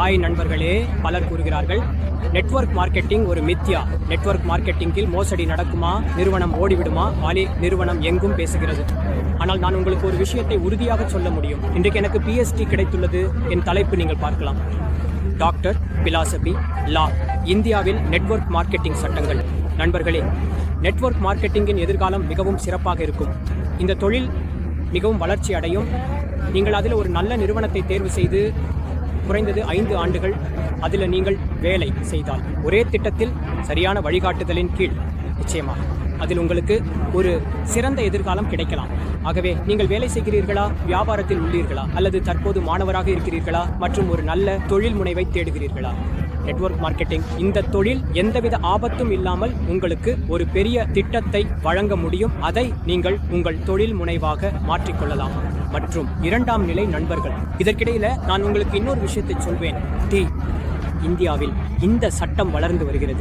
Hi நண்பர்களே, பலர் கூறுகிறார்கள் நெட்வொர்க் மார்க்கெட்டிங் ஒரு மித்யா. நெட்வொர்க் மார்க்கெட்டிங்கில் மோசடி நடக்குமா, நிறுவனம் ஓடிவிடுமா, நிறுவனம் எங்கும் பேசுகிறது. ஆனால் நான் உங்களுக்கு ஒரு விஷயத்தை உறுதியாக சொல்ல முடியும். இன்றைக்கு எனக்கு PhD கிடைத்துள்ளது. என் தலைப்பு நீங்கள் பார்க்கலாம். டாக்டர், பிலாசபி, லா, இந்தியாவில் நெட்வொர்க் மார்க்கெட்டிங் சட்டங்கள். நண்பர்களே, நெட்வொர்க் மார்க்கெட்டிங்கின் எதிர்காலம் மிகவும் சிறப்பாக இருக்கும். இந்த தொழில் மிகவும் வளர்ச்சி அடையும். நீங்கள் அதில் ஒரு நல்ல நிறுவனத்தை தேர்வு செய்து குறைந்தது 5 ஆண்டுகள் அதில் நீங்கள் வேலை செய்தால், ஒரே திட்டத்தில் சரியான வழிகாட்டுதலின் கீழ் நிச்சயமாக அதில் உங்களுக்கு ஒரு சிறந்த எதிர்காலம் கிடைக்கலாம். ஆகவே நீங்கள் வேலை செய்கிறீர்களா, வியாபாரத்தில் உள்ளீர்களா, அல்லது தற்போது மாணவராக இருக்கிறீர்களா மற்றும் ஒரு நல்ல தொழில் முனைவை தேடுகிறீர்களா? நெட்வொர்க் மார்க்கெட்டிங் இந்த தொழில் எந்தவித ஆபத்தும் இல்லாமல் உங்களுக்கு ஒரு பெரிய திட்டத்தை வழங்க முடியும். அதை நீங்கள் உங்கள் தொழில் முனைவாக மாற்றிக்கொள்ளலாம். மற்றும் 2ஆம் நிலை நண்பர்கள். இதற்கிடையில நான் உங்களுக்கு இன்னொரு விஷயத்தை சொல்வேன். இந்தியாவில் இந்த சட்டம் வளர்ந்து வருகிறது.